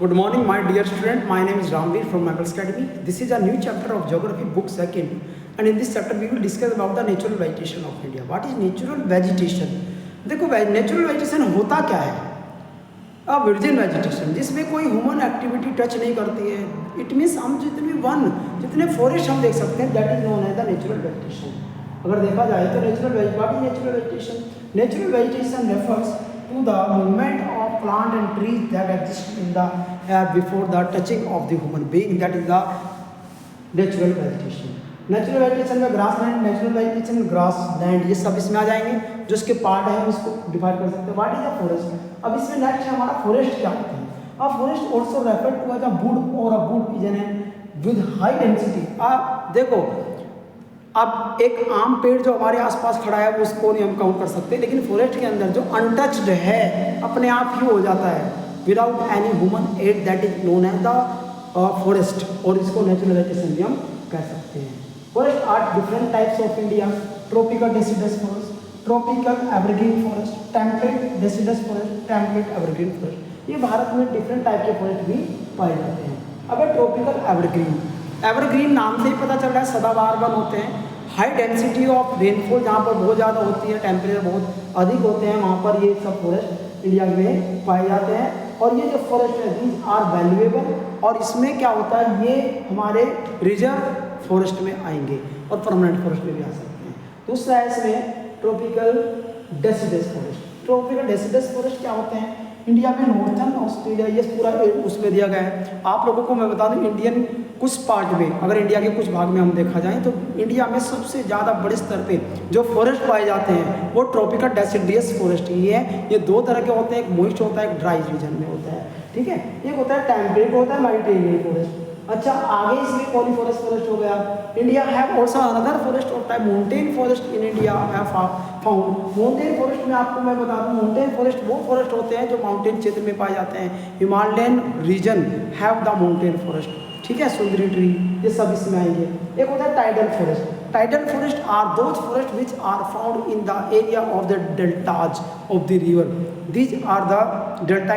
Good morning, my dear student. My name is Ramveer from Michael's Academy. This is a new chapter of Geography book second, and in this chapter we will discuss about the natural vegetation of India. What is natural vegetation? देखो natural vegetation होता क्या है? A virgin vegetation जिसमें कोई human activity touch नहीं करती है. It means हम जितने फॉरेस्ट हम देख सकते हैं that is known as the natural vegetation. अगर देखा जाए तो natural vegetation refers to the movement of plant and trees that exist in the air before the touching of the human being. That is the natural vegetation. Natural vegetation में grassland, natural vegetation grassland, ये सब इसमें आ जाएंगे. जो इसके part है हम इसको डिवाइड कर सकते हैं. What is the forest? अब इसमें नेक्स्ट है हमारा फॉरेस्ट क्या होता है. अब forest also refer to as a wood और a wood is an with high density. आप देखो अब एक आम पेड़ जो हमारे आसपास खड़ा है वो उसको नहीं हम काउंट कर सकते, लेकिन फॉरेस्ट के अंदर जो अनटच्ड है अपने आप ही हो जाता है without any human aid, that is known as the forest. और इसको नेचुरल वेजिटेशन भी हम कह सकते हैं. Forest are different types of India. Tropical deciduous forest, tropical evergreen forest, temperate deciduous forest, temperate evergreen forest. ये भारत में डिफरेंट टाइप के फॉरेस्ट भी पाए जाते हैं. अब ट्रॉपिकल एवरग्रीन नाम से ही पता चल रहा है सदाबहार वन होते हैं. हाई डेंसिटी ऑफ रेनफॉल जहाँ पर बहुत ज़्यादा होती है, टेम्परेचर बहुत अधिक होते हैं, वहाँ पर ये सब फॉरेस्ट इंडिया में पाए जाते हैं. और ये जो फॉरेस्ट है दीज आर वैल्यूएबल, और इसमें क्या होता है ये हमारे रिजर्व फॉरेस्ट में आएंगे और परमानेंट फॉरेस्ट में भी आ सकते हैं. दूसरा है इसमें tropical deciduous forest. Tropical deciduous forest क्या होते हैं? इंडिया में नॉर्थर्न ऑस्ट्रेलिया ये पूरा उसमें दिया गया है. आप लोगों को मैं बता दूं इंडियन कुछ पार्ट में, अगर इंडिया के कुछ भाग में हम देखा जाए तो इंडिया में सबसे ज़्यादा बड़े स्तर पे जो फॉरेस्ट पाए जाते हैं वो ट्रॉपिकल डेसिडियस फॉरेस्ट ही है. ये दो तरह के होते हैं, एक मॉइस्ट होता है, एक ड्राई रीजन में होता है. ठीक है, एक होता है टेम्परेट होता है मेडिटेरियन फॉरेस्ट. अच्छा, आगे इसमें कॉनिफरस फॉरेस्ट हो गया. India have also another forest होता है mountain forest in India have found. Mountain forest में आपको मैं बता दूं माउंटेन फॉरेस्ट वो फॉरेस्ट होते हैं जो माउंटेन क्षेत्र में पाए जाते हैं. Himalayan region have the mountain forest. ठीक है, सुंदरी ट्री ये सब इसमें आएंगे. एक होता है tidal forest. Tidal forest are those forest which are found in the area of the deltas of the river. These are the delta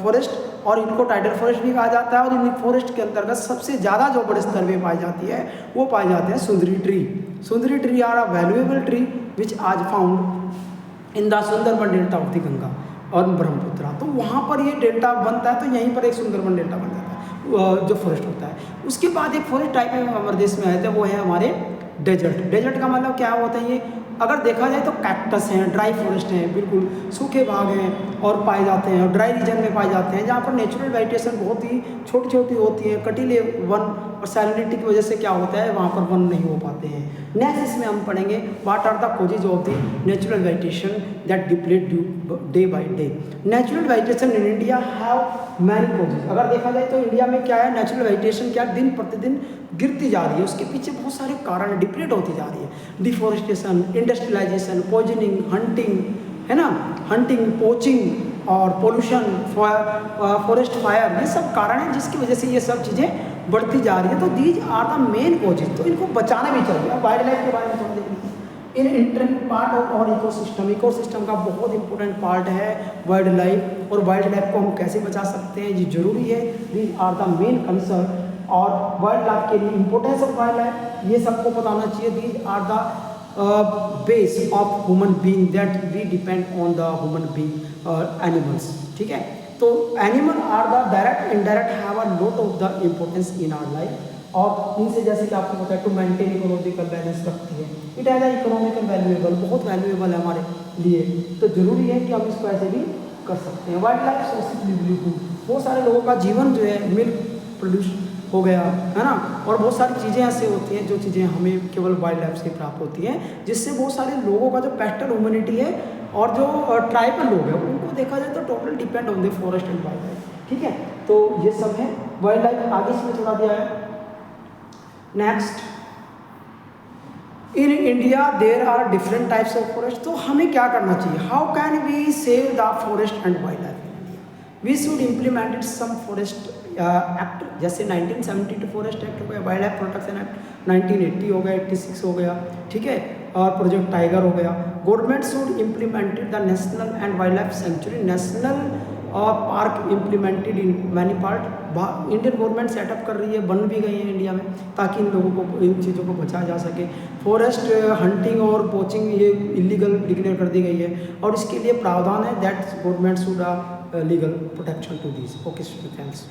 forest और इनको टाइडल फॉरेस्ट भी कहा जाता है. और इन फॉरेस्ट के अंतर्गत सबसे ज़्यादा जो बड़े स्तर में पाई जाती है वो पाए जाते हैं sundari tree. Sundari tree are a valuable tree which आज found in the Sundarban delta of the Ganga और ब्रह्मपुत्रा. तो वहाँ पर ये डेल्टा बनता है, तो यहीं पर एक सुंदरबन डेल्टा बन जाता है जो फॉरेस्ट होता है. उसके बाद एक फॉरेस्ट टाइप में हमारे देश में आए थे वो है हमारे डेजर्ट. डेजर्ट का मतलब क्या होता है? ये अगर देखा जाए तो कैक्टस हैं, ड्राई फॉरेस्ट हैं, बिल्कुल सूखे भाग हैं और पाए जाते हैं, और ड्राई रीजन में पाए जाते हैं जहाँ पर नेचुरल वेजिटेशन बहुत ही छोटी छोटी होती है. कटीले वन और सैलिनिटी की वजह से क्या होता है वहाँ पर वन नहीं हो पाते हैं. नेक्स्ट इसमें हम पढ़ेंगे what are the causes of the natural vegetation that deplete day by day. Natural vegetation in India have many causes. अगर देखा जाए तो इंडिया में क्या है, नेचुरल वेजिटेशन क्या दिन प्रतिदिन गिरती जा रही है. उसके पीछे बहुत सारे कारण डिप्लीट होती जा रही है. डिफॉरेस्टेशन, इंडस्ट्रियलाइजेशन, पॉइजनिंग, हंटिंग, है ना, हंटिंग, पोचिंग और पोल्यूशन, फॉरेस्ट फायर, ये सब कारण हैं जिसकी वजह से ये सब चीज़ें बढ़ती जा रही है. तो these are the main causes. तो इनको बचाना भी चाहिए. अब वाइल्ड लाइफ के बारे में थोड़ा देखेंगे. In internal part of our ecosystem. Ecosystem का बहुत इंपॉर्टेंट पार्ट है वाइल्ड लाइफ. और वाइल्ड लाइफ को हम कैसे बचा सकते हैं ये जरूरी है. These are the main concern. और वाइल्ड लाइफ के लिए इंपॉर्टेंस ऑफ वाइल्ड लाइफ ये सबको बताना चाहिए. These are the base of human being that we depend on the human being animals. ठीक है, तो animal are the direct indirect have a lot of the importance in our life. और इनसे जैसे कि आपको पता है टू मेंटेन इकोलॉजिकल बैलेंस रखती है. It has a economical valuable, बहुत वैल्यूएबल है हमारे लिए. तो जरूरी है कि हम इसको ऐसे भी कर सकते हैं. वाइल्ड लाइफ सोर्सेज लिवलीहुड, बहुत सारे लोगों का जीवन जो है मिल्क प्रोड्यूस हो गया है ना. और बहुत सारी चीज़ें ऐसे होती हैं जो चीज़ें हमें केवल वाइल्ड लाइफ से प्राप्त होती हैं, जिससे बहुत सारे लोगों का जो पेस्टल ह्यूमैनिटी है और जो ट्राइबल लोग हैं उनको देखा जाए तो total depend on the forest and wild life. ठीक है, तो ये सब है वाइल्ड लाइफ. आगे इसमें थोड़ा दिया है. Next, in India there are different types of forest. तो हमें क्या करना चाहिए? How can we save the forest and wild life in India? We should implemented some forest act, जैसे 1972 फॉरेस्ट एक्ट हो गया, वाइल्ड लाइफ प्रोटेक्शन एक्ट 1980 हो गया, 86 हो गया. ठीक है, और प्रोजेक्ट टाइगर हो गया. Government should implemented the national and wild life sanctuary. National और park implemented in many part. Indian government set up कर रही है, बन भी गई है इंडिया में, ताकि इन लोगों को, इन चीज़ों को बचाया जा सके। फॉरेस्ट हंटिंग और पोचिंग ये इलीगल डिक्लेयर कर दी गई है, और इसके लिए प्रावधान है that government should legal protection to this. Okay, thanks.